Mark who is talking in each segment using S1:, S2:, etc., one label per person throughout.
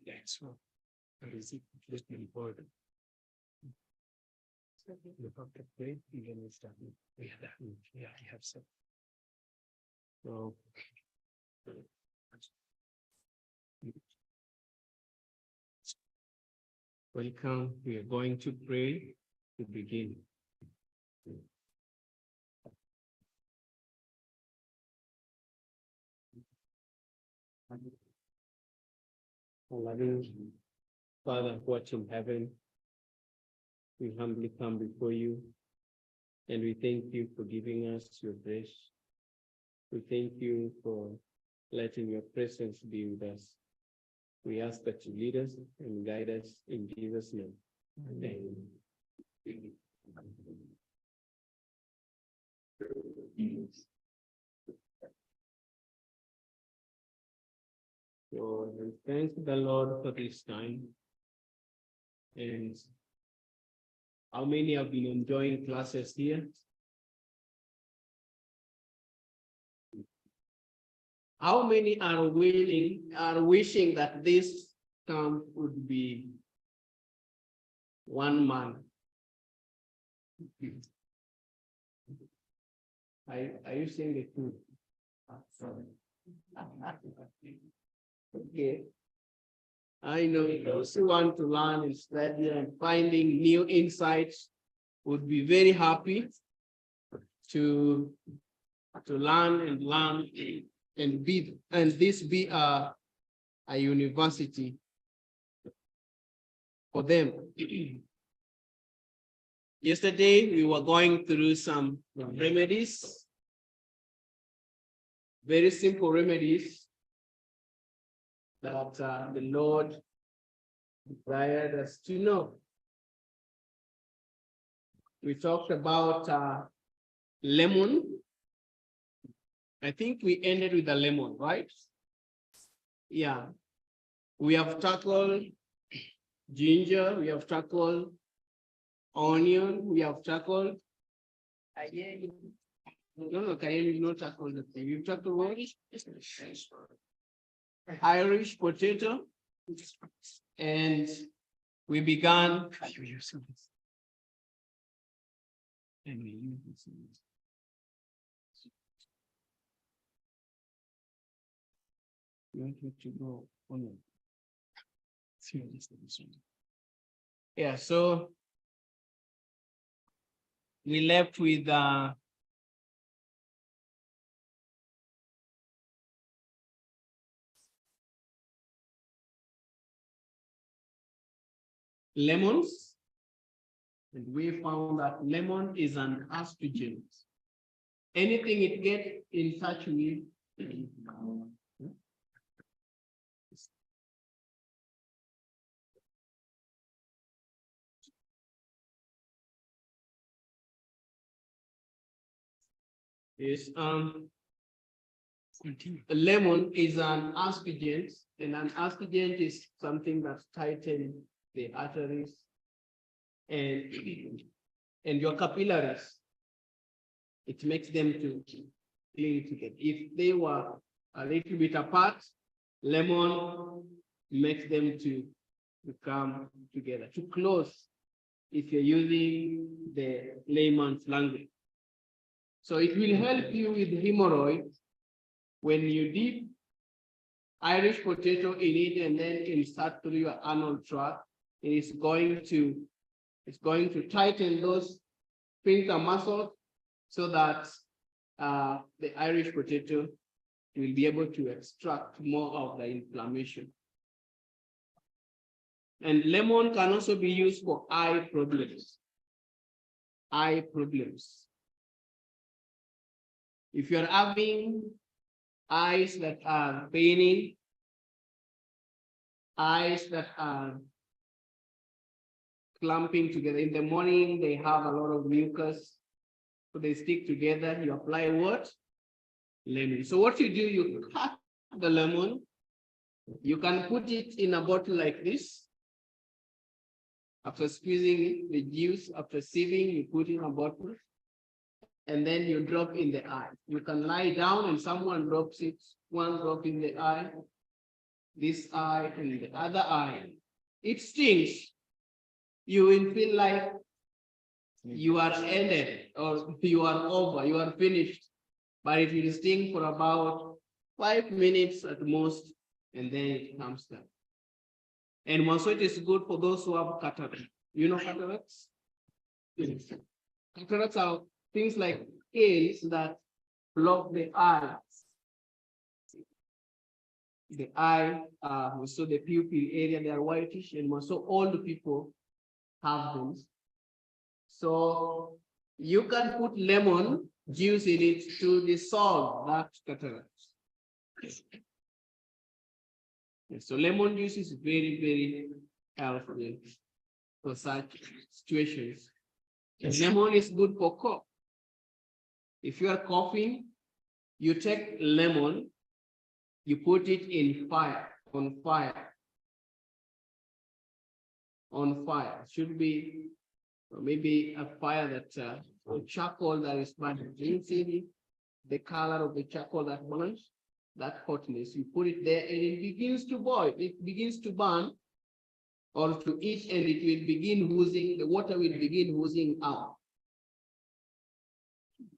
S1: That's what is just important. You have to pray, even if that we have that. Yeah, I have said. So welcome. We are going to pray to begin. Loving Father, watch in heaven, we humbly come before you, and we thank you for giving us your grace. We thank you for letting your presence be with us. We ask that you lead us and guide us in Jesus' name. Amen. So thank the Lord for this time. And how many have been enjoying classes here? How many are wishing that this camp would be 1 month? Are you saying the truth? Okay. I know those who want to learn and study and finding new insights would be very happy to learn and this be a university for them. Yesterday we were going through some remedies, very simple remedies that the Lord desired us to know. We talked about lemon. I think we ended with a lemon, right? Yeah. We have tackled ginger, we have tackled onion, we have tackled no, cayenne is not tackled the thing. We've tackled what? Irish potato, and we began. Yeah, so we left with lemons, and we found that lemon is an astringent. Anything it gets in touch with is a lemon is an astringent, and an astringent is something that tightens the arteries and your capillaries. It makes them to cling together. If they were a little bit apart, lemon makes them to come together, to close, if you're using the layman's language. So it will help you with hemorrhoids when you dip Irish potato in it and then insert through your anal tract. It's going to tighten those sphincter muscles so that the Irish potato will be able to extract more of the inflammation. And lemon can also be used for eye problems. Eye problems. If you're having eyes that are paining, eyes that are clumping together, in the morning they have a lot of mucus, so they stick together, you apply what? Lemon. So what you do, you cut the lemon, you can put it in a bottle like this. After squeezing the juice, after sieving, you put in a bottle, and then you drop in the eye. You can lie down and someone drops it, one drop in the eye, this eye and the other eye. It stings. You will feel like you are ended or you are over, you are finished. But it will sting for about 5 minutes at most, and then it comes down. And also it is good for those who have cataracts. You know cataracts? Yes. Cataracts are things like scales that block the eye. The eye, also the pupil area, they are whitish, and also old people have them. So you can put lemon juice in it to dissolve that cataract. So lemon juice is very, very helpful for such situations. Lemon is good for cough. If you are coughing, you take lemon, you put it in fire, on fire. On fire. Should be maybe a fire that charcoal that is burning. You see the color of the charcoal that burns, that hotness. You put it there and it begins to boil. It begins to burn or to eat, and it will begin oozing. The water will begin oozing out.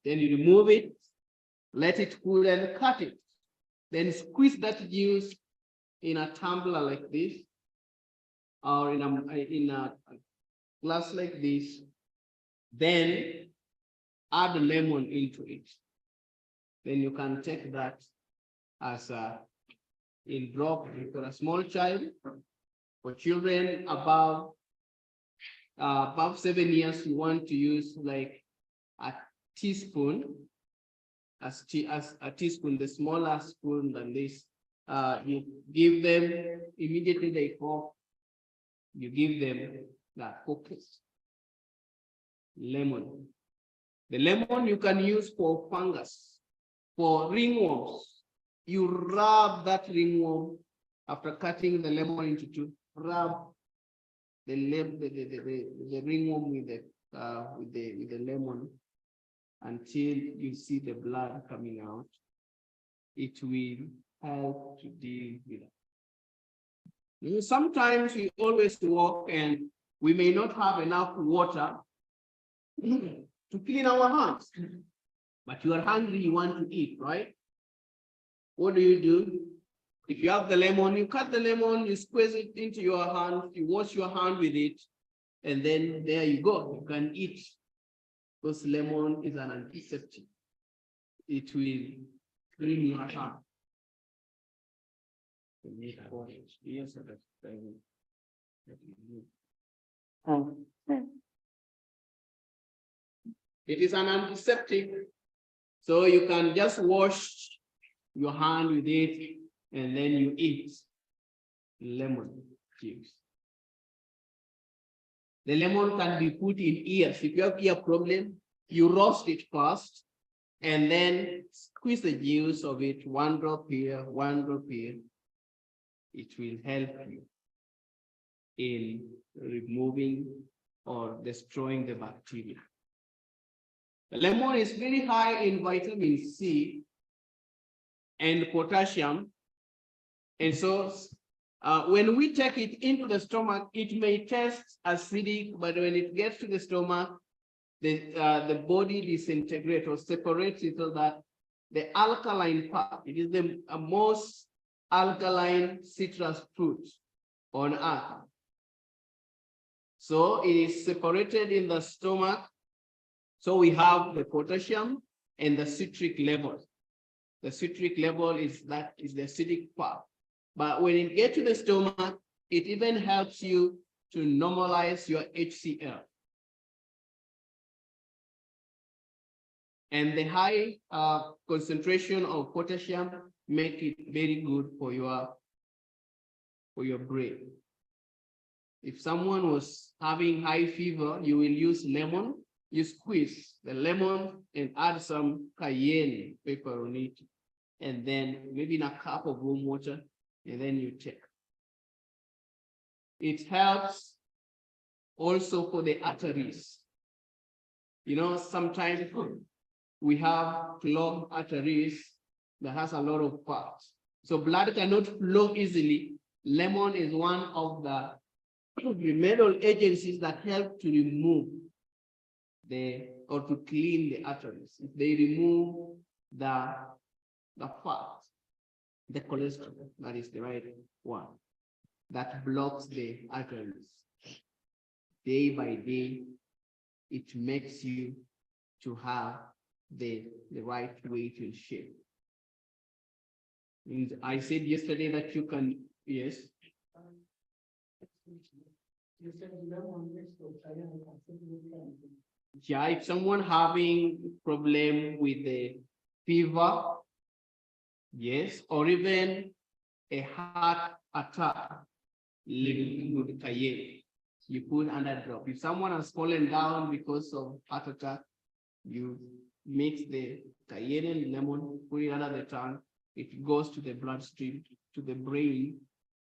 S1: Then you remove it, let it cool and cut it. Then squeeze that juice in a tumbler like this, or in a glass like this. Then add lemon into it. Then you can take that as in drop for a small child. For children above 7 years, you want to use like a teaspoon, as a teaspoon, the smaller spoon than this. You give them immediately they cough. You give them that focus. Lemon. The lemon you can use for fungus, for ringworms. You rub that ringworm after cutting the lemon into two. Rub the ringworm with the lemon until you see the blood coming out. It will help to deal with it. Sometimes we always walk and we may not have enough water to clean our hands, but you are hungry, you want to eat, right? What do? If you have the lemon, you cut the lemon, you squeeze it into your hand, you wash your hand with it, and then there you go, you can eat. Because lemon is an antiseptic. It will clean your hand. It is an antiseptic, so you can just wash your hand with it and then you eat lemon juice. The lemon can be put in ears. If you have ear problem, you roast it first and then squeeze the juice of it, 1 drop here, 1 drop here. It will help you in removing or destroying the bacteria. The lemon is very high in vitamin C and potassium. And so when we take it into the stomach, it may taste acidic, but when it gets to the stomach, the body disintegrates or separates it so that the alkaline part, it is the most alkaline citrus fruit on earth. So it is separated in the stomach. So we have the potassium and the citric level. The citric level is the acidic part. But when it gets to the stomach, it even helps you to normalize your HCl. And the high concentration of potassium make it very good for your brain. If someone was having high fever, you will use lemon. You squeeze the lemon and add some cayenne pepper on it, and then maybe in a cup of warm water, and then you take. It helps also for the arteries. You know, sometimes we have clogged arteries that has a lot of parts. So blood cannot flow easily lemon is one of the remedial agencies that help to remove or to clean the arteries. If they remove the fat, the cholesterol, that is the right one, that blocks the arteries. Day by day, it makes you to have the right weight and shape. And I said yesterday that you can, yes. Yeah, if someone having problem with the fever, yes, or even a heart attack, linked with cayenne, you put under drop. If someone has fallen down because of heart attack, you mix the cayenne and lemon, put it under the tongue, it goes to the bloodstream, to the brain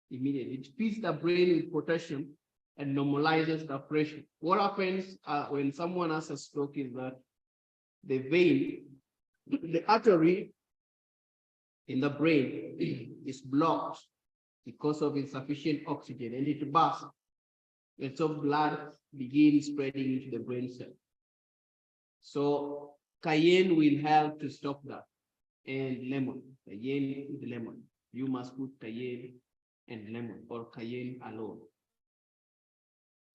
S1: immediately. It feeds the brain with potassium and normalizes the pressure. What happens when someone has a stroke is that the vein, the artery in the brain is blocked because of insufficient oxygen, and it bursts. And so blood begins spreading into the brain cell. So cayenne will help to stop that. And lemon, cayenne with lemon. You must put cayenne and lemon, or cayenne alone.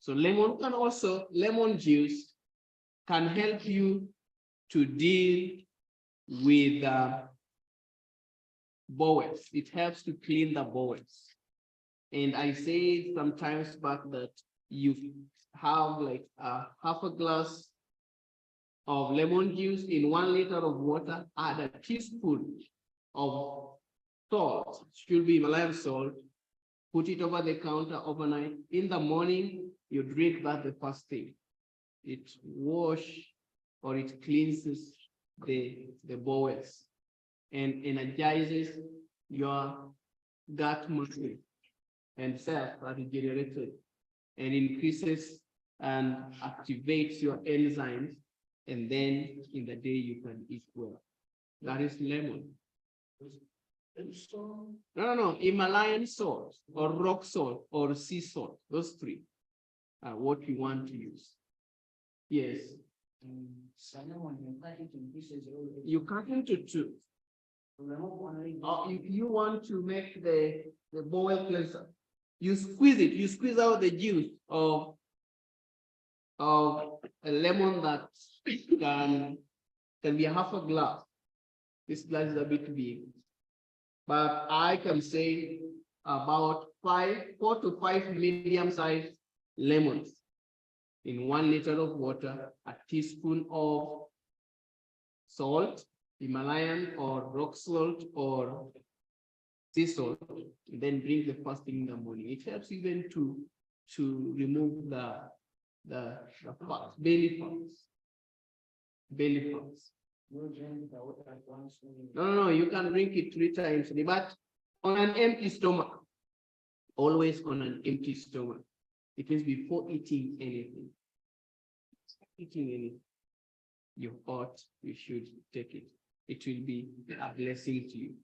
S1: So lemon juice can help you to deal with bowels. It helps to clean the bowels. And I say sometimes back that you have like half a glass of lemon juice in 1 liter of water, add a teaspoon of salt, should be Himalayan salt, put it over the counter overnight. In the morning, you drink that the first thing. It washes or it cleanses the bowels and energizes your gut muscle and cells that is generated, and increases and activates your enzymes, and then in the day you can eat well. That is lemon. No, Himalayan salt or rock salt or sea salt, those three are what you want to use. Yes. You cut into two. If you want to make the bowel cleanser, you squeeze it, you squeeze out the juice of a lemon that can be a half a glass. This glass is a bit big, but I can say about 4 to 5 medium-sized lemons in 1 liter of water, a teaspoon of salt, Himalayan or rock salt or sea salt, and then drink the first thing in the morning. It helps even to remove the fat, belly fats. Belly fats. No, you can drink it 3 times, but on an empty stomach. Always on an empty stomach. It means before eating anything. You should take it. It will be a blessing to you.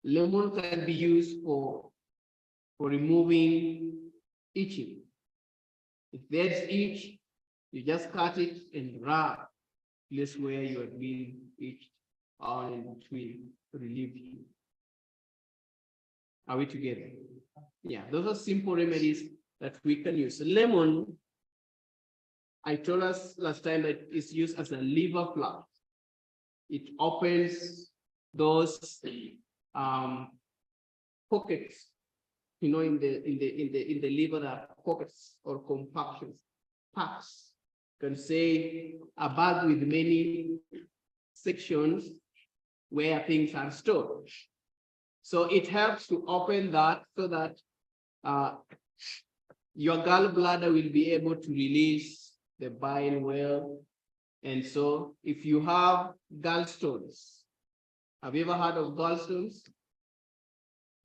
S1: Lemon can be used for removing itching. If there's itch, you just cut it and rub place where you are being itched, and it will relieve you. Are we together? Yeah, those are simple remedies that we can use. Lemon, I told us last time that it's used as a liver plug. It opens those pockets, in the liver, there are pockets or compactions, packs. You can say a bag with many sections where things are stored. So it helps to open that so that your gallbladder will be able to release the bile well. And so if you have gallstones, have you ever heard of gallstones?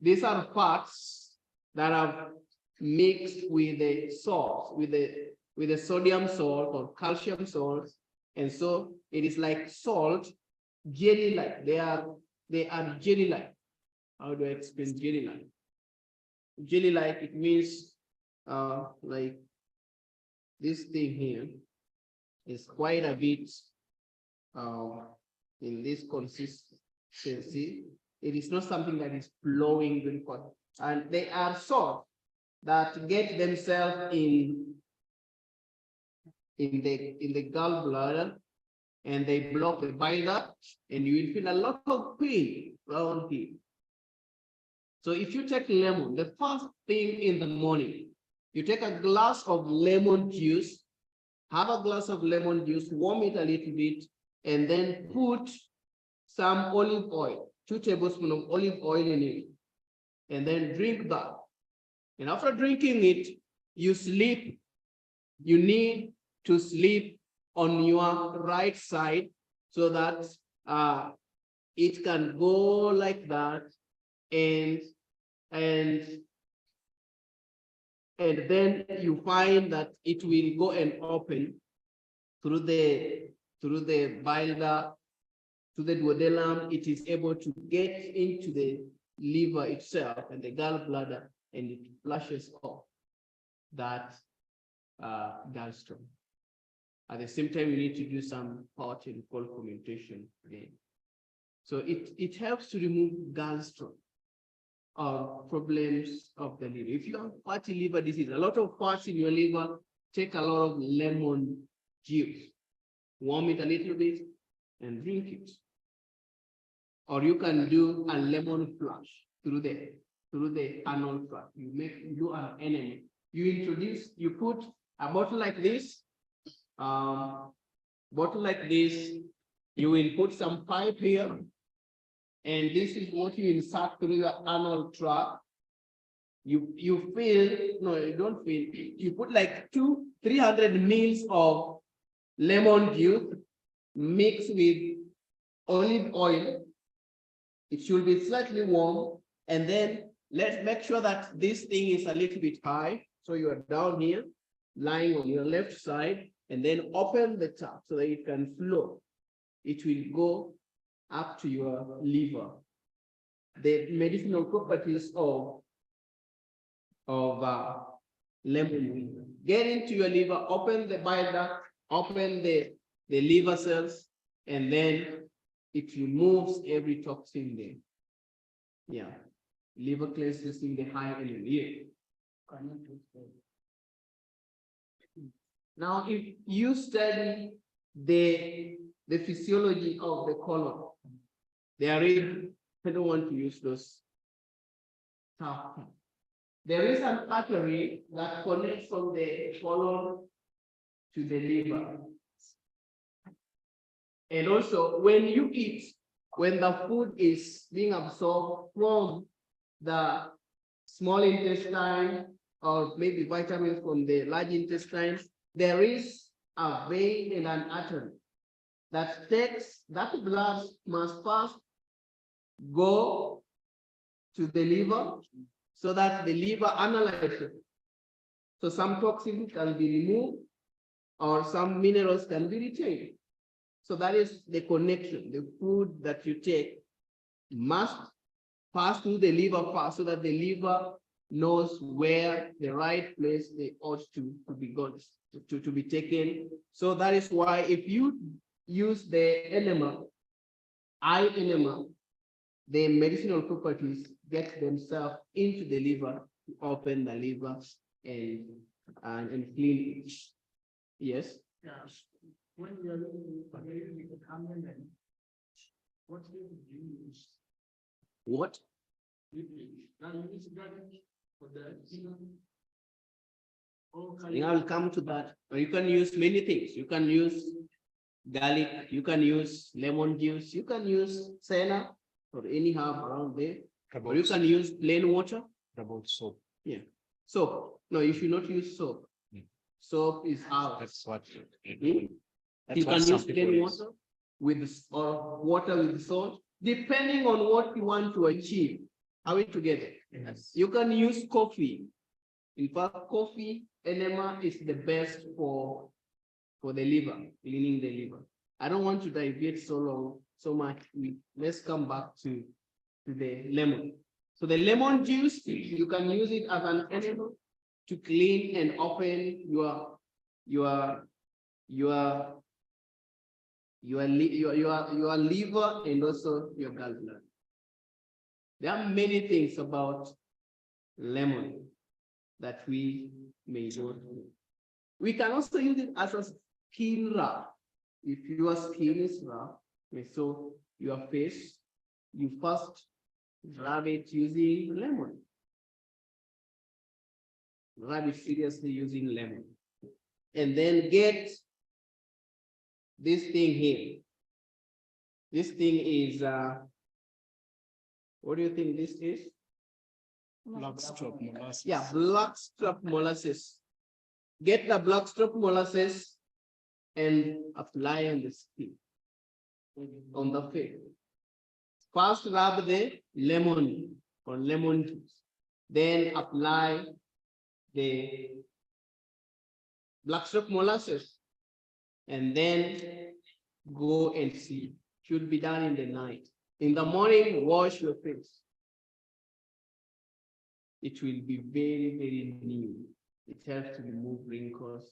S1: These are fats that are mixed with the salt, with the sodium salt or calcium salt. And so it is like salt, jelly-like. They are jelly-like. How do I explain jelly-like? Usually, like it means like this thing here is quite a bit in this consistency. It is not something that is flowing very fast. And they are soft that get themselves in the gallbladder, and they block the bile duct, and you will feel a lot of pain around here. So if you take lemon, the first thing in the morning, you take a glass of lemon juice, have a glass of lemon juice, warm it a little bit, and then put some olive oil, 2 tablespoons of olive oil in it, and then drink that. And after drinking it, you sleep. You need to sleep on your right side so that it can go like that, and then you find that it will go and open through the bile duct to the duodenum. It is able to get into the liver itself and the gallbladder, and it flushes off that gallstone. At the same time, you need to do some hot and cold fermentation again. So it helps to remove gallstone or problems of the liver. If you have fatty liver disease, a lot of fats in your liver, take a lot of lemon juice, warm it a little bit, and drink it. Or you can do a lemon flush through the anal tract. You do an enema. You put a bottle like this, you will put some pipe here, and this is what you insert through the anal tract. You feel, no, you don't feel, you put like 300 mils of lemon juice mixed with olive oil. It should be slightly warm, and then let's make sure that this thing is a little bit high. So you are down here, lying on your left side, and then open the tap so that it can flow. It will go up to your liver. The medicinal properties of lemon, get into your liver, open the bile duct, open the liver cells, and then it removes every toxin there. Yeah, liver cleanses in the high energy. Now, if you study the physiology of the colon, I don't want to use those tough terms. There is an artery that connects from the colon to the liver. And also, when you eat, when the food is being absorbed from the small intestine, or maybe vitamins from the large intestine, there is a vein and an artery that takes that blood must first go to the liver so that the liver analyzes it. So some toxins can be removed or some minerals can be retained. So that is the connection. The food that you take must pass through the liver first so that the liver knows where the right place they ought to be gone, to be taken. So that is why if you use the enema, eye enema, the medicinal properties get themselves into the liver, to open the liver and clean it. Yes?
S2: Yes. When we are using the cameraman, what do you use?
S1: What? I will come to that. You can use many things. You can use garlic, you can use lemon juice, you can use senna or any herb around there, or you can use plain water.
S3: About soap.
S1: Yeah. Soap. No, you should not use soap. Soap is out.
S3: That's what.
S1: You can use plain water or water with salt, depending on what you want to achieve. Are we together?
S3: Yes.
S1: You can use coffee. In fact, coffee enema is the best for the liver, cleaning the liver. I don't want to deviate so much. Let's come back to the lemon. So the lemon juice, you can use it as an animal to clean and open your your your liver and also your gallbladder. There are many things about lemon that we may not know. We can also use it as a skin rub. If your skin is rough, so your face, you first rub it using lemon. Rub it seriously using lemon. And then get this thing here. This thing is, what do you think this is?
S2: Blackstrap molasses.
S1: Yeah, blackstrap molasses. Get the blackstrap molasses and apply on the skin, on the face. First rub the lemon or lemon juice, then apply the blackstrap molasses, and then go and sleep. Should be done in the night. In the morning, wash your face. It will be very, very new. It helps to remove wrinkles.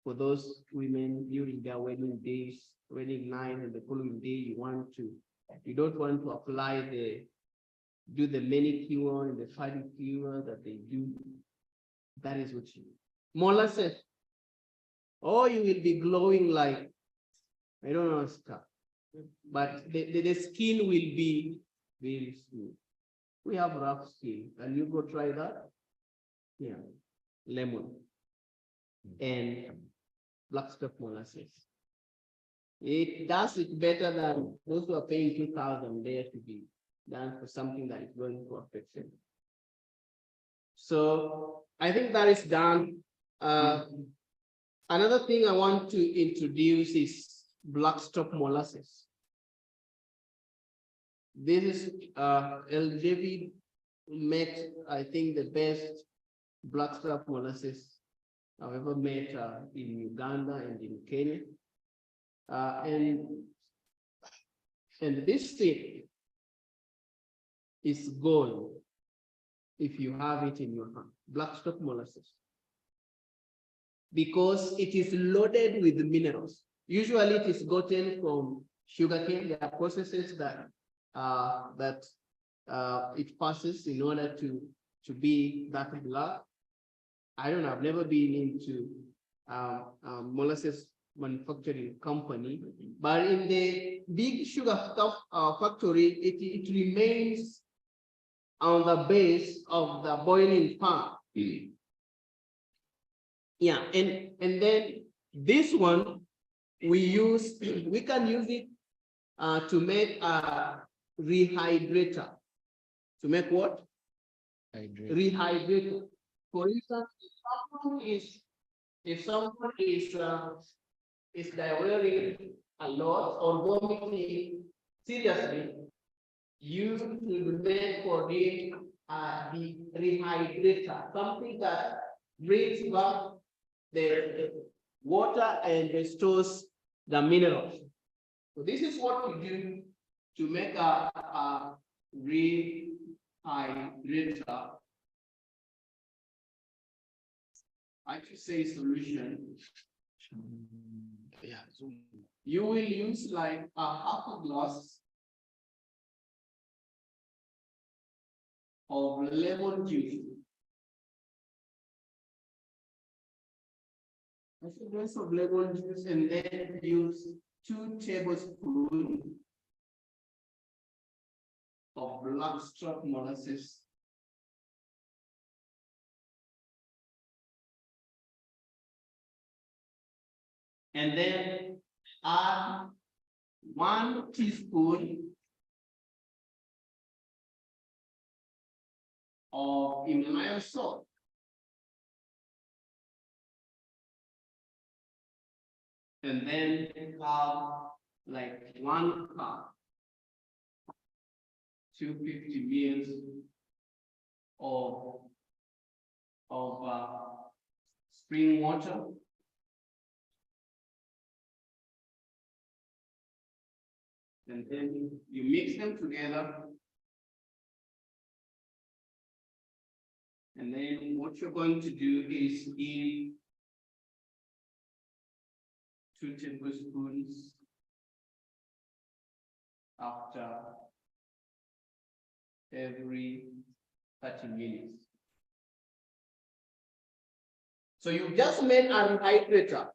S1: For those women during their wedding days, wedding night, and the following day, you don't want to apply do the manicure and the pedicure that they do. That is what you do. Molasses. Or you will be glowing like, I don't know, stuff. But the skin will be very smooth. We have rough skin. Can you go try that? Yeah. Lemon and blackstrap molasses. It does it better than those who are paying 2,000 there to be done for something that is going to affect them. So I think that is done. Another thing I want to introduce is blackstrap molasses. This is El David met, I think, the best blackstrap molasses I've ever met in Uganda and in Kenya. And this thing is gold if you have it in your hand, blackstrap molasses, because it is loaded with minerals. Usually it is gotten from sugarcane. There are processes that it passes in order to be that black. I don't know, I've never been into molasses manufacturing company, but in the big sugar stuff factory, it remains on the base of the boiling pan. Yeah, and then this one we can use it to make a rehydrator. To make what? Rehydrator. For instance, if someone is diarrheaing a lot or vomiting seriously, you should make for it the rehydrator, something that brings back the water and restores the minerals. So this is what we do to make a rehydrator. I should say solution. Yeah. You will use like a half a glass of lemon juice. A glass of lemon juice, and then use 2 tablespoons of blackstrap molasses. And then add 1 teaspoon of Himalayan salt. And then have like 1 cup, 250 ml of spring water. And then you mix them together And then what you're going to do is give 2 tablespoons after every 30 minutes. So you just made an hydrator.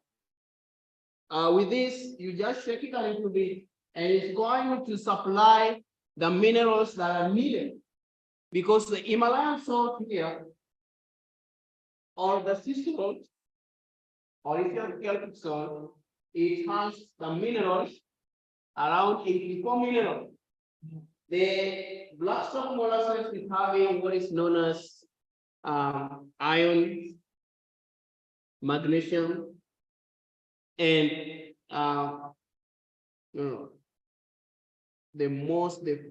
S1: With this, you just shake it a little bit, and it's going to supply the minerals that are needed. Because the Himalayan salt here, or the sea salt, or if you have Celtic salt, it has the minerals around 84 minerals. The black salt molasses is having what is known as iron, magnesium, and the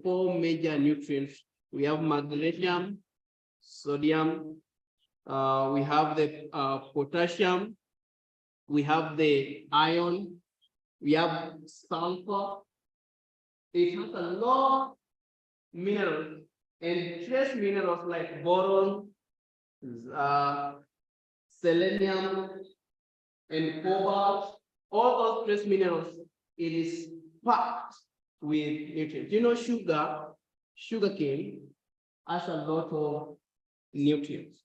S1: 4 major nutrients. We have magnesium, sodium, we have the potassium, we have the iron, we have sulfur. It has a lot of minerals and trace minerals like boron, selenium, and cobalt. All those trace minerals, it is packed with nutrients. You know, sugarcane has a lot of nutrients.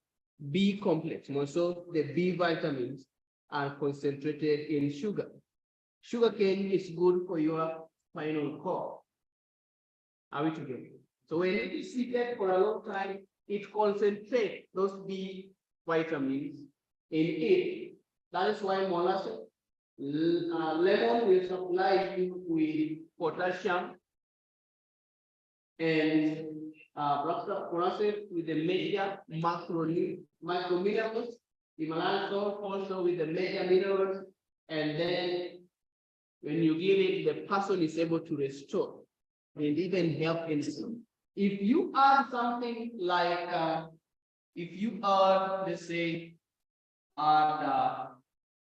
S1: B complex, most of the B vitamins are concentrated in sugar. Sugarcane is good for your spinal cord. Are we together? So when it is seated for a long time, it concentrates those B vitamins in it. That is why molasses, lemon will supply you with potassium, and molasses with the major microminerals, Himalayan salt also with the major minerals, and then when you give it, the person is able to restore and even help in some. If you add something like, if you add, let's say, add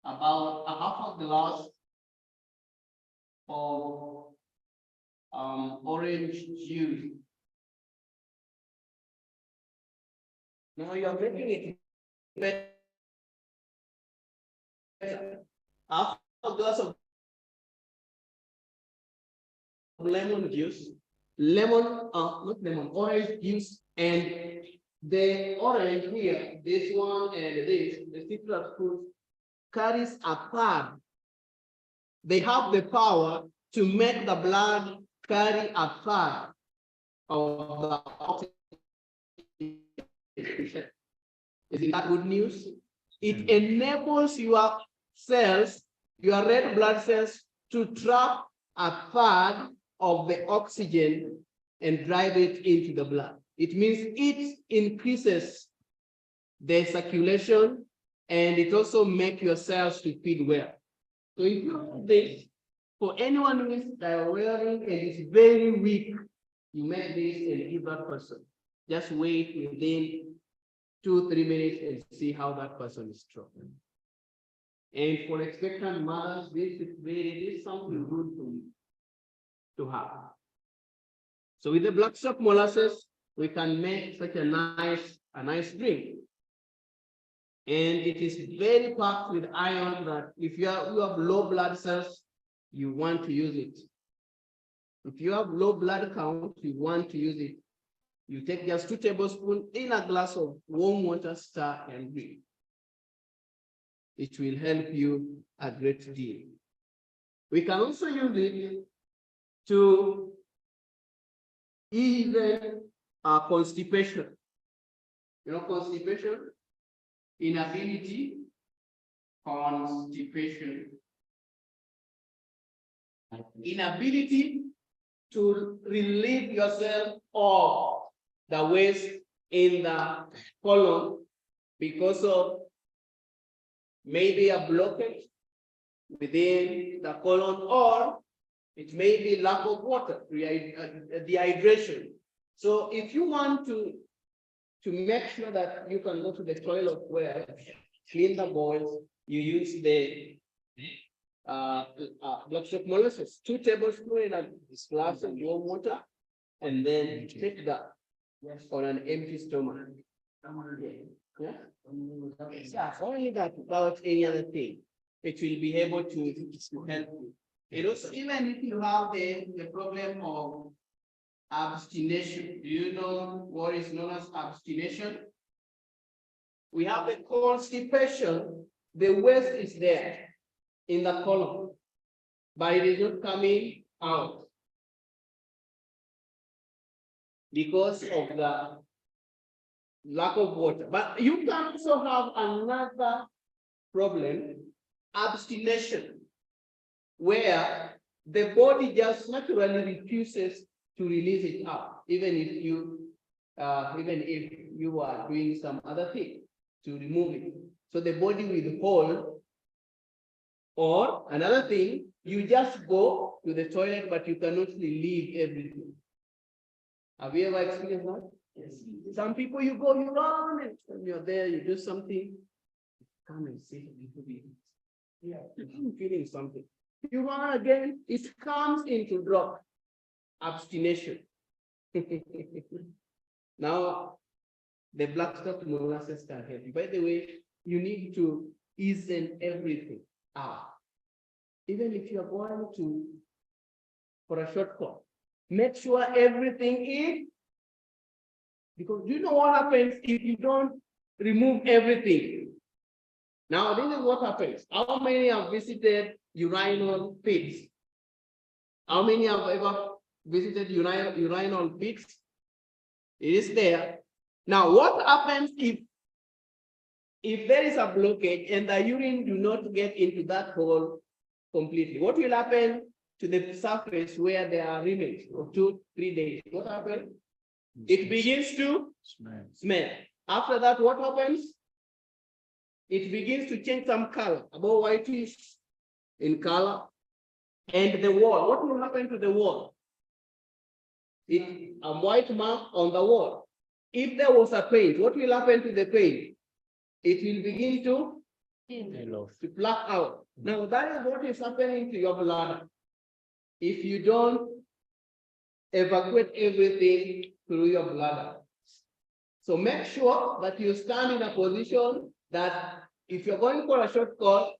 S1: about a half a glass of orange juice. Now you are making it better. Half a glass of lemon juice, not lemon, orange juice, and the orange here, this one and this, the citrus fruit, carries a pad. They have the power to make the blood carry a pad of the oxygen. Isn't that good news? It enables your cells, your red blood cells, to trap a third of the oxygen and drive it into the blood. It means it increases the circulation, and it also makes your cells to feed well. So if you do this, for anyone who is diarrhea and is very weak, you make this and give that person. Just wait within 2-3 minutes and see how that person is strong. And for expectant mothers, this is something good to have. So with the black salt molasses, we can make such a nice drink. And it is very packed with iron that if you have low blood cells, you want to use it. If you have low blood count, you want to use it. You take just 2 tablespoons in a glass of warm water, stir and drink. It will help you a great deal. We can also use it to even constipation. You know, constipation, inability, constipation. Inability to relieve yourself of the waste in the colon because of maybe a blockage within the colon, or it may be lack of water, dehydration. So if you want to make sure that you can go to the toilet well, clean the bowels, you use the black salt molasses, 2 tablespoons in a glass of warm water, and then take that on an empty stomach. Yeah. Yeah, only that without any other thing. It will be able to help you. It also, even if you have the problem of abstination, do you know what is known as abstination? We have the constipation, the waste is there in the column, but it is not coming out because of the lack of water. But you can also have another problem, abstination, where the body just naturally refuses to release it out, even if you are doing some other thing to remove it. So the body withhold, or another thing, you just go to the toilet, but you cannot relieve everything. Have you ever experienced that? Yes. Some people, you go, you run, and when you're there, you do something, come and sit a little bit. Yeah, I'm feeling something. You run again, it comes into drop. Abstination. Now, the black stuff molasses can help you. By the way, you need to ease everything out. Even if you're going to for a short call, make sure everything is, because do you know what happens if you don't remove everything? Now, this is what happens. How many have visited urinal pits? How many have ever visited urinal pits? It is there. Now, what happens if there is a blockage and the urine do not get into that hole completely? What will happen to the surface where there are remains of 2-3 days? What happens? It begins to smell. After that, what happens? It begins to change some color, about whitish in color. And the wall, what will happen to the wall? It's a white mark on the wall. If there was a paint, what will happen to the paint? It will begin to black out. Now that is what is happening to your bladder. If you don't evacuate everything through your bladder. So make sure that you stand in a position that if you're going for a short call,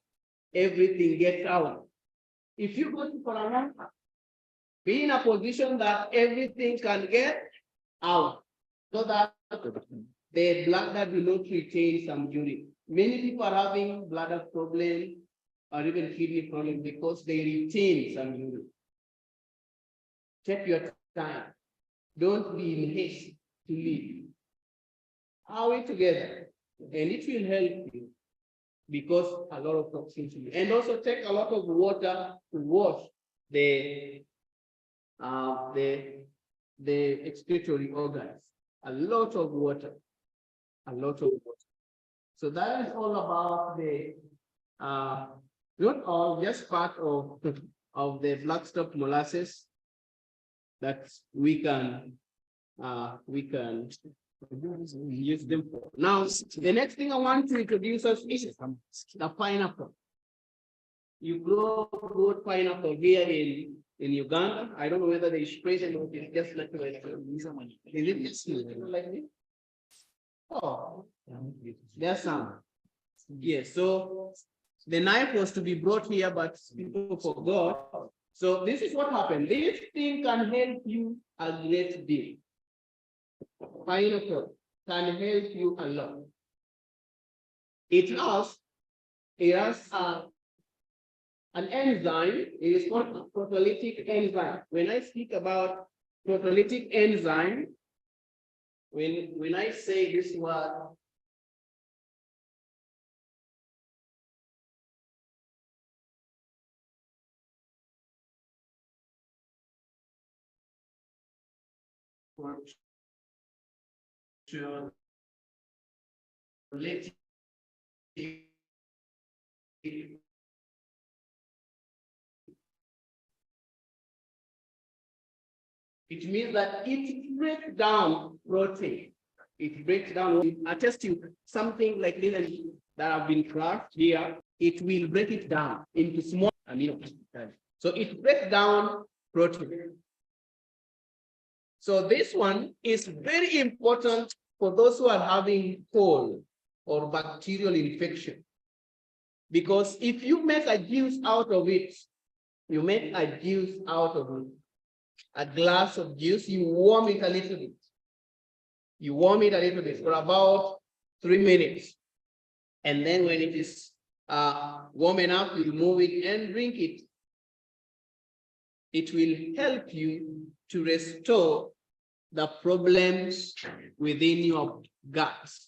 S1: everything gets out. If you go for a run, be in a position that everything can get out, so that the bladder will not retain some urine. Many people are having bladder problem or even kidney problem because they retain some urine. Take your time. Don't be in haste to leave. Are we together? And it will help you because a lot of toxins. And also take a lot of water to wash the excretory organs. A lot of water. A lot of water. So that is all about the not all, just part of the black stuff molasses that we can use them for. Now, the next thing I want to introduce us is the pineapple. You grow good pineapple here in Uganda. I don't know whether they spray them or it's just like is it just like this? Oh, there's some. Yes, so the knife was to be brought here, but people forgot. So this is what happened. This thing can help you a great deal. Pineapple can help you a lot. It has an enzyme. It is called a proteolytic enzyme. When I speak about proteolytic enzyme, when I say this word, it means that it breaks down protein. It breaks down, it attests to something like this that have been crushed here. It will break it down into small amino acids. So it breaks down protein. So this one is very important for those who are having cold or bacterial infection. Because if you make a juice out of it, you make a juice out of it, a glass of juice, you warm it a little bit. You warm it a little bit for about 3 minutes. And then when it is warm enough, you remove it and drink it. It will help you to restore the problems within your guts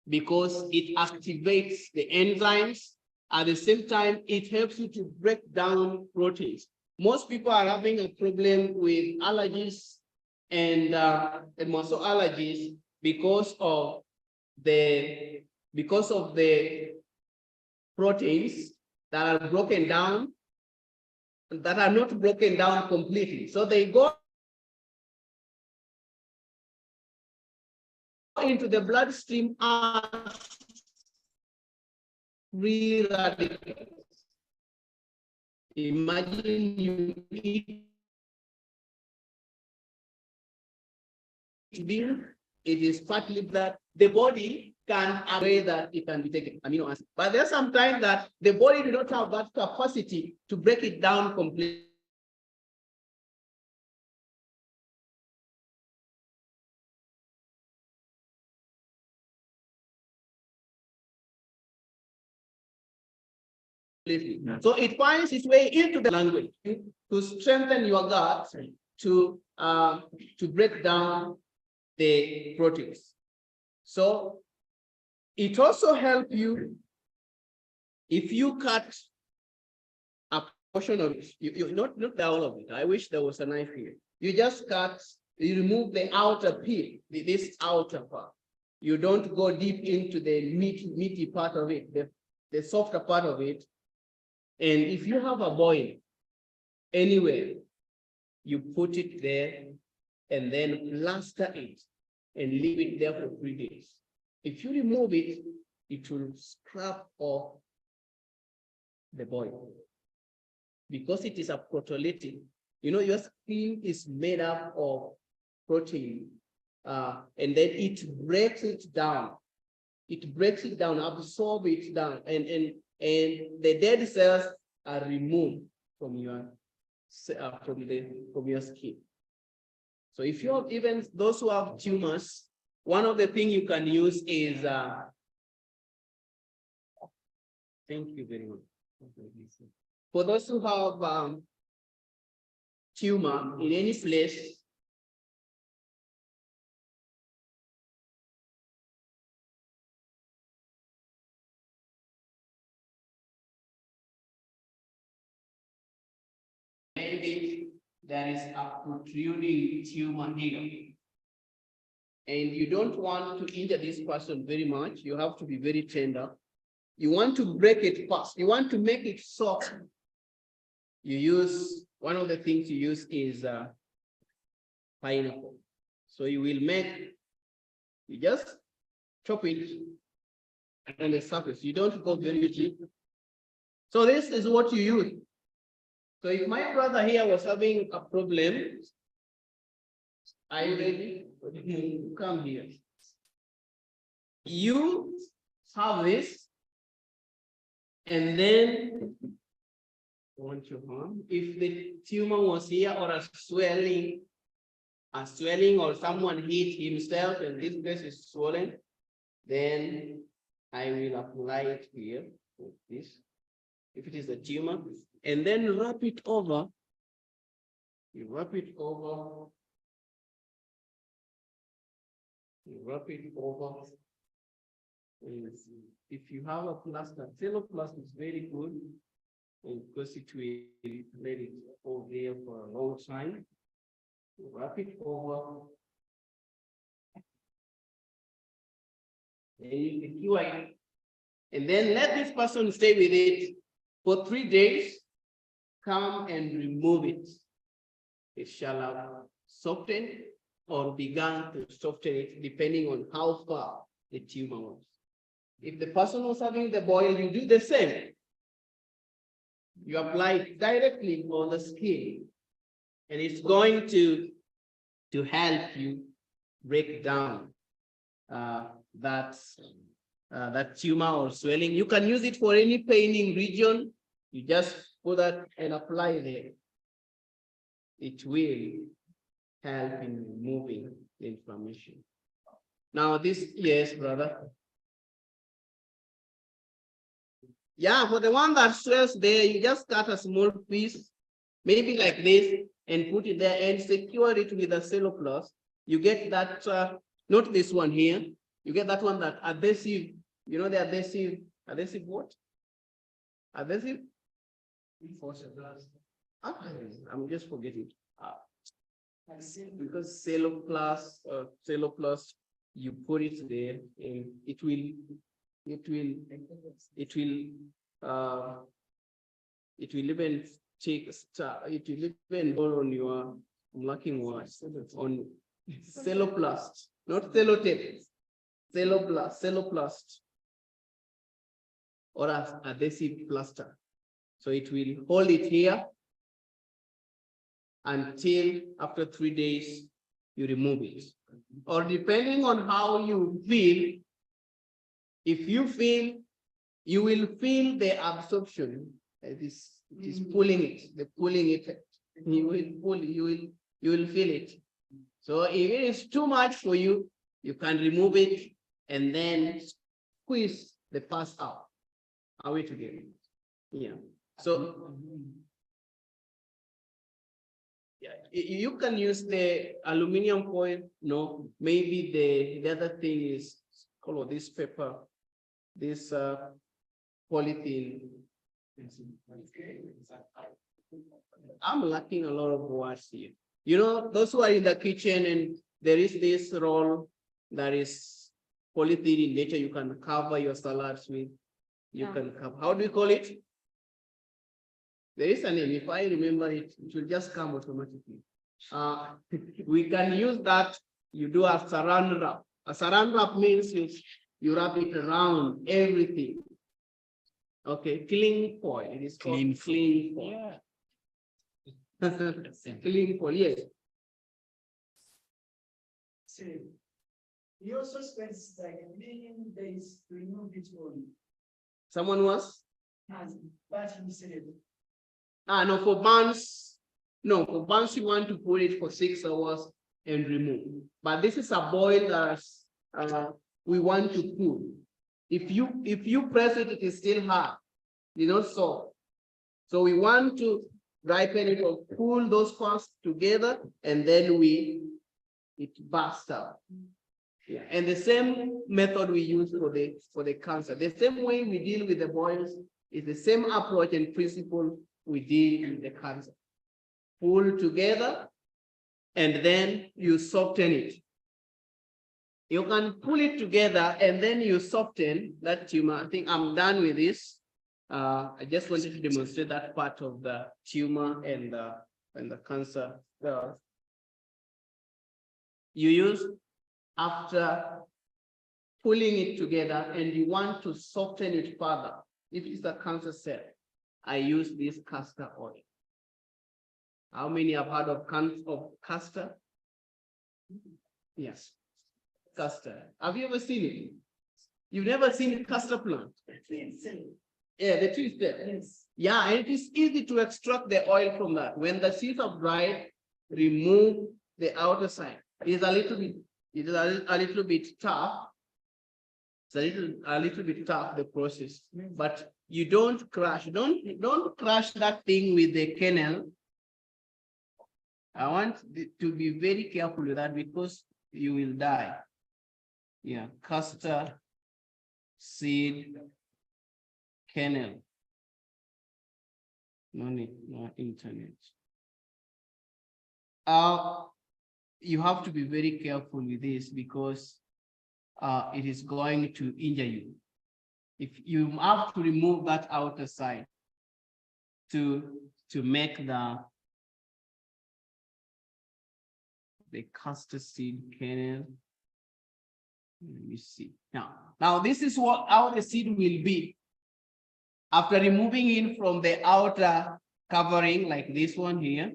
S1: because it activates the enzymes. At the same time, it helps you to break down proteins. Most people are having a problem with allergies and muscle allergies because of the proteins that are broken down, that are not broken down completely. So they go into the bloodstream as free radicals. Imagine you eat bean, it is partly that the body can agree that it can be taken amino acid. But there's sometimes that the body do not have that capacity to break it down completely. So it finds its way into the language to strengthen your gut to break down the proteins. So it also helps you if you cut a portion of it. You not all of it. I wish there was a knife here. You just cut. You remove the outer peel, this outer part. You don't go deep into the meaty part of it, the softer part of it. And if you have a boil anywhere, you put it there and then plaster it and leave it there for 3 days. If you remove it, it will scrap off the boil. Because it is a proteolytic, you know, your skin is made up of protein, and then it breaks it down. It breaks it down, absorbs it down, and the dead cells are removed from your skin. So if you have even those who have tumors, one of the things you can use is thank you very much. For those who have tumor in any place, maybe there is a protruding tumor here, and you don't want to injure this person very much, you have to be very tender. You want to break it fast. You want to make it soft. You use, one of the things you use is pineapple. So you will you just chop it on the surface. You don't go very deep. So this is what you use. So if my brother here was having a problem, are you ready? Come here. You have this, and then want your arm. If the tumor was here or a swelling or someone hit himself and this place is swollen, then I will apply it here with this. If it is a tumor, and then wrap it over. You wrap it over. You wrap it over. And if you have a plaster, celloplaster is very good because it will let it go there for a long time. You wrap it over. And you secure it. And then let this person stay with it for 3 days. Come and remove it. It shall have softened or begun to soften it depending on how far the tumor was. If the person was having the boil, you do the same. You apply it directly on the skin, and it's going to help you break down that tumor or swelling. You can use it for any paining region. You just put that and apply there. It will help in removing the inflammation. Now this, yes, brother. Yeah, for the one that swells there, you just cut a small piece, maybe like this, and put it there and secure it with a cellophane. You get that, not this one here. You get that one, that adhesive, you know, the adhesive what? Adhesive? I'm just forgetting. Because cellophane, you put it there and it will even take it will even go on your, I'm lacking words, on celloplast, not sellotape, celloplast or as adhesive plaster. So it will hold it here until after 3 days you remove it. Or depending on how you feel, if you feel, you will feel the absorption. It is pulling it, the pulling effect. You will pull, you will feel it. So if it is too much for you, you can remove it and then squeeze the pus out. Are we together? Yeah. So yeah, you can use the aluminum foil. No, maybe the other thing is color this paper, this polythene. I'm lacking a lot of words here. You know, those who are in the kitchen and there is this roll that is polythene in nature, you can cover your salads with. You can cover. How do you call it? There is a name. If I remember it, it will just come automatically. We can use that. You do a saran wrap. A saran wrap means you wrap it around everything. Okay, cling foil. It is called cling foil. Yeah. Cling foil, yes.
S2: So, you also spent like a million days to remove it all.
S1: Someone was?
S2: But you said,
S1: no, for burns. No, for burns, you want to put it for 6 hours and remove. But this is a boil that we want to cool. If you press it, it is still hard. You know, soft. So we want to ripen it or pull those parts together, and then it bursts out. Yeah, and the same method we use for the cancer. The same way we deal with the boils is the same approach and principle we deal with the cancer. Pull together, and then you soften it. You can pull it together and then you soften that tumor. I think I'm done with this. I just wanted to demonstrate that part of the tumor and the cancer. You use after pulling it together and you want to soften it further. If it's a cancer cell, I use this castor oil. How many have heard of castor? Yes, castor. Have you ever seen it? You've never seen castor plant? Yeah, the tree is there. Yes. Yeah, and it is easy to extract the oil from that. When the seeds are dried, remove the outer side. It is a little bit tough. It's a little bit tough, the process, but you don't crush. Don't crush that thing with the kernel. I want to be very careful with that because you will die. Yeah, castor seed kernel. No need, no internet. You have to be very careful with this because it is going to injure you. If you have to remove that outer side to make the castor seed kernel. Let me see. Now this is how the seed will be. After removing it from the outer covering, like this one here,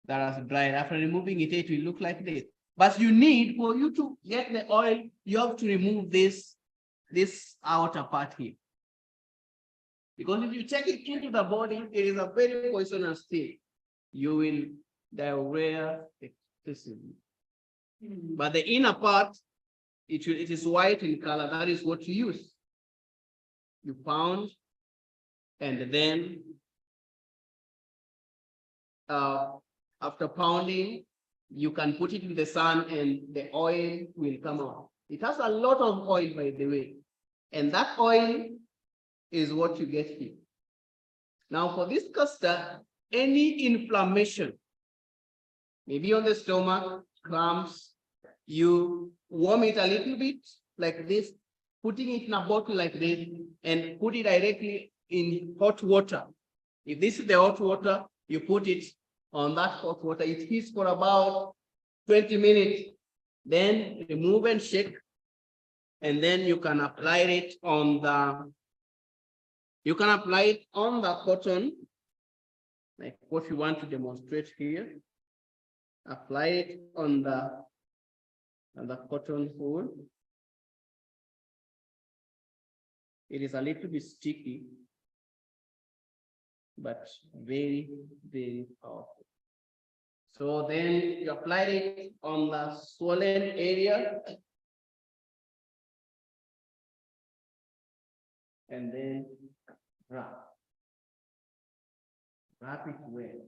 S1: that has dried. After removing it, it will look like this. But you need, for you to get the oil, you have to remove this outer part here. Because if you take it into the body, it is a very poisonous thing. You will diarrhea excessively. But the inner part, it is white in color. That is what you use. You pound, and then after pounding, you can put it in the sun and the oil will come out. It has a lot of oil, by the way. And that oil is what you get here. Now for this castor, any inflammation, maybe on the stomach, cramps, you warm it a little bit like this, putting it in a bottle like this, and put it directly in hot water. If this is the hot water, you put it on that hot water. It heats for about 20 minutes. Then remove and shake. And then you can apply it on the, cotton, like what you want to demonstrate here. Apply it on the cotton wool. It is a little bit sticky, but very, very powerful. So then you apply it on the swollen area. And then wrap it well.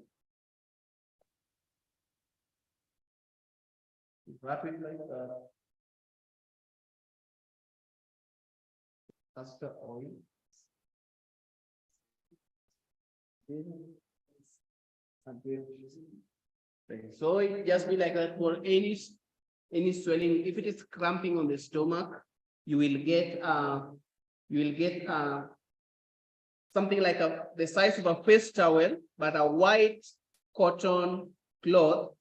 S1: Wrap it like castor oil. So it just be like that for any swelling. If it is cramping on the stomach, you will get something like the size of a face towel, but a white cotton cloth.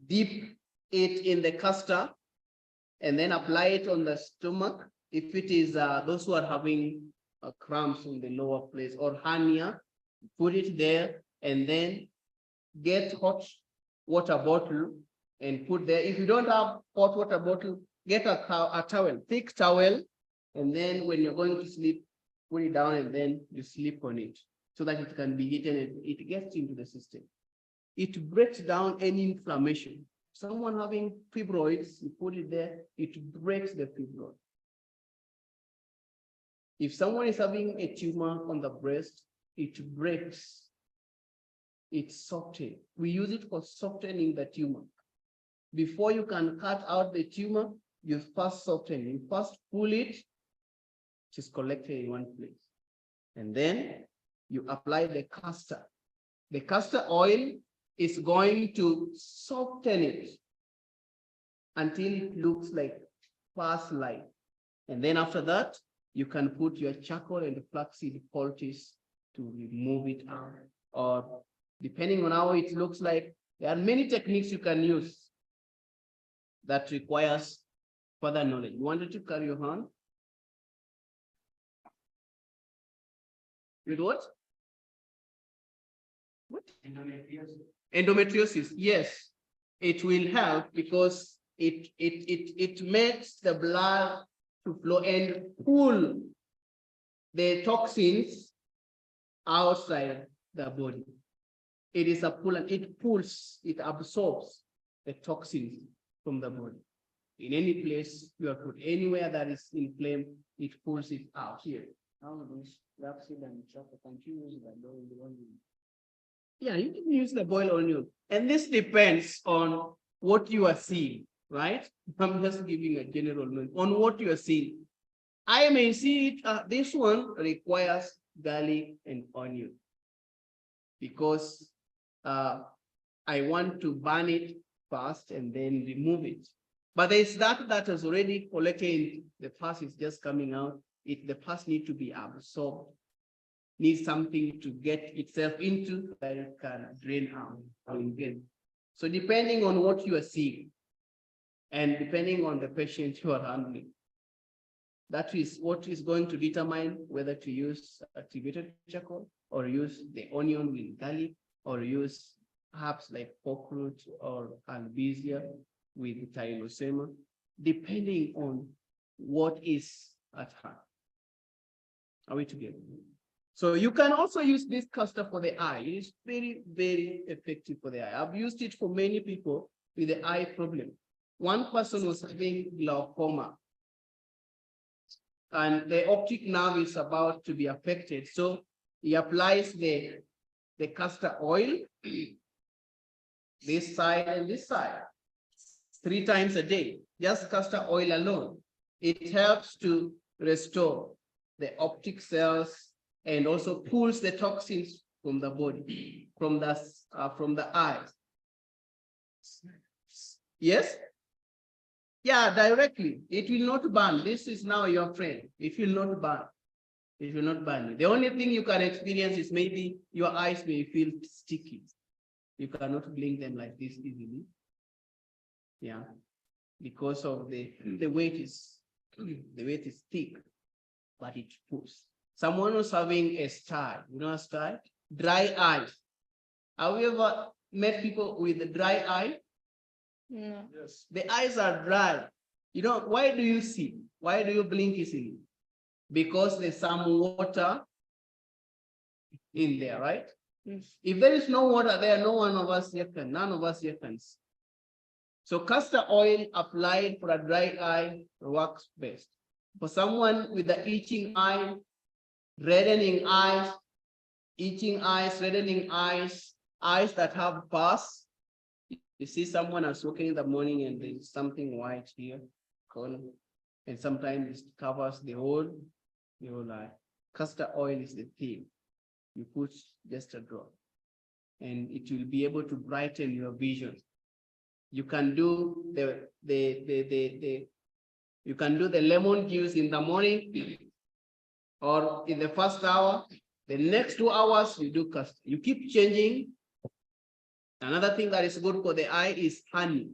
S1: Dip it in the castor and then apply it on the stomach. If it is those who are having cramps in the lower place or hernia, put it there and then get hot water bottle and put there. If you don't have hot water bottle, get a towel, thick towel, and then when you're going to sleep, put it down and then you sleep on it so that it can be eaten and it gets into the system. It breaks down any inflammation. Someone having fibroids, you put it there, it breaks the fibroid. If someone is having a tumor on the breast, it breaks, it softens. We use it for softening the tumor. Before you can cut out the tumor, you first soften. You first pull it, which is collected in one place. And then you apply the castor. The castor oil is going to soften it until it looks like past light. And then after that, you can put your charcoal and the flaxseed poultice to remove it out. Or depending on how it looks like, there are many techniques you can use that requires further knowledge. You wanted to carry your hand? With what? What? Endometriosis, yes. It will help because it makes the blood to flow and pull the toxins outside the body. It is a pull and it pulls, it absorbs the toxins from the body. In any place you are put, anywhere that is inflamed, it pulls it out here.
S2: How those flaxseed and chocolate, can you use that one?
S1: Yeah, you can use the boiled onion. And this depends on what you are seeing, right? I'm just giving a general note on what you are seeing. I may see it, this one requires garlic and onion because I want to burn it first and then remove it. But there's that has already collected, the pus is just coming out. The pus needs to be absorbed, needs something to get itself into that it can drain out again. So depending on what you are seeing and depending on the patient you are handling, that is what is going to determine whether to use activated charcoal or use the onion with garlic or use herbs like pork root or albizia with tylosema, depending on what is at hand. Are we together? So you can also use this castor for the eye. It is very, very effective for the eye. I've used it for many people with the eye problem. One person was having glaucoma, and the optic nerve is about to be affected. So he applies the castor oil, this side and this side, 3 times a day, just castor oil alone. It helps to restore the optic cells and also pulls the toxins from the body, from the eyes. Yes? Yeah, directly. It will not burn. This is now your friend. It will not burn. It will not burn you. The only thing you can experience is maybe your eyes may feel sticky. You cannot blink them like this easily. Yeah, because of the weight is thick, but it pulls. Someone who's having a sty, you know a sty? Dry eyes. Have you ever met people with a dry eye?
S3: No.
S2: Yes.
S1: The eyes are dry. You know, why do you see? Why do you blink easily? Because there's some water in there, right?
S3: Yes.
S1: If there is no water there, none of us here can see. So castor oil applied for a dry eye works best. For someone with the itching eye, reddening eyes, itching eyes, reddening eyes, eyes that have pus. You see someone else walking in the morning and there's something white here, and sometimes it covers the whole eye. Castor oil is the thing. You put just a drop, and it will be able to brighten your vision. You can do you can do the lemon juice in the morning or in the first hour. The next 2 hours you do castor. You keep changing. Another thing that is good for the eye is honey.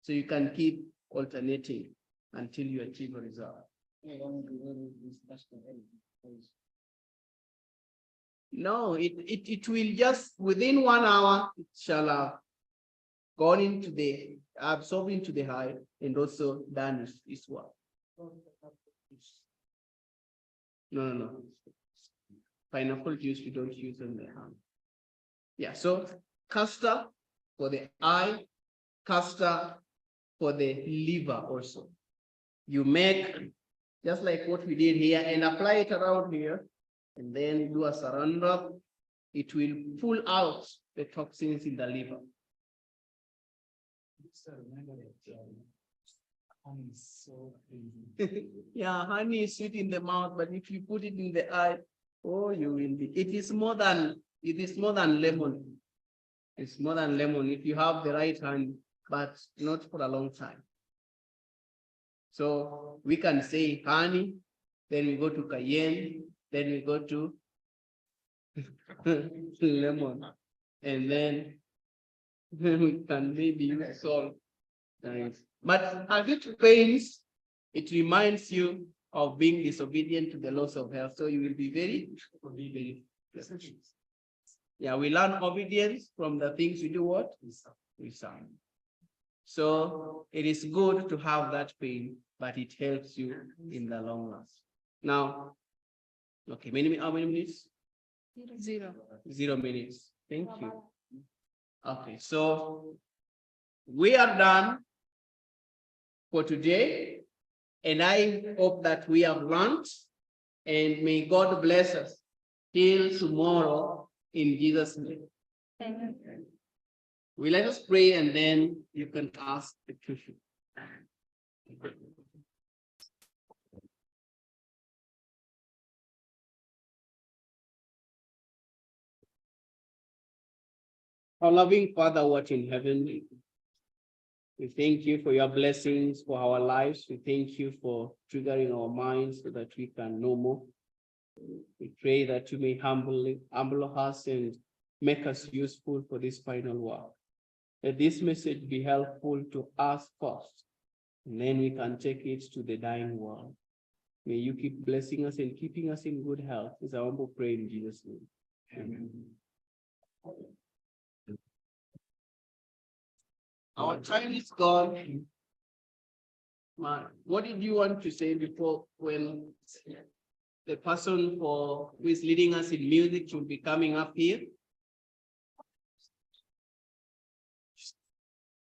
S1: So you can keep alternating until you achieve a result. No, it will just within 1 hour, it shall have gone into the absorbed into the eye and also done its work. No. Pineapple juice we don't use on the hand. Yeah, so castor for the eye, castor for the liver also. You make just like what we did here and apply it around here, and then do a saran wrap. It will pull out the toxins in the liver.
S2: Honey is so crazy.
S1: Yeah, honey is sweet in the mouth, but if you put it in the eye, oh, you will be. It is more than lemon. It's more than lemon if you have the right hand, but not for a long time. So we can say honey, then we go to cayenne, then we go to lemon, and then we can maybe use salt. Nice. But as it pains, it reminds you of being disobedient to the laws of health. So you will be very obedient. Yeah, we learn obedience from the things we do what? We serve. So it is good to have that pain, but it helps you in the long run. Now, okay, how many minutes?
S3: 0.
S1: 0 minutes. Thank you. Okay, so we are done for today, and I hope that we have learned, and may God bless us till tomorrow in Jesus' name.
S3: Amen.
S1: We let us pray, and then you can ask the question. Our loving Father, who art in heaven, we thank you for your blessings for our lives. We thank you for triggering our minds so that we can know more. We pray that you may humble us and make us useful for this final work. Let this message be helpful to us first, and then we can take it to the dying world. May you keep blessing us and keeping us in good health. Is our humble prayer in Jesus' name. Amen. Our time is gone. What did you want to say before when the person who is leading us in music should be coming up here?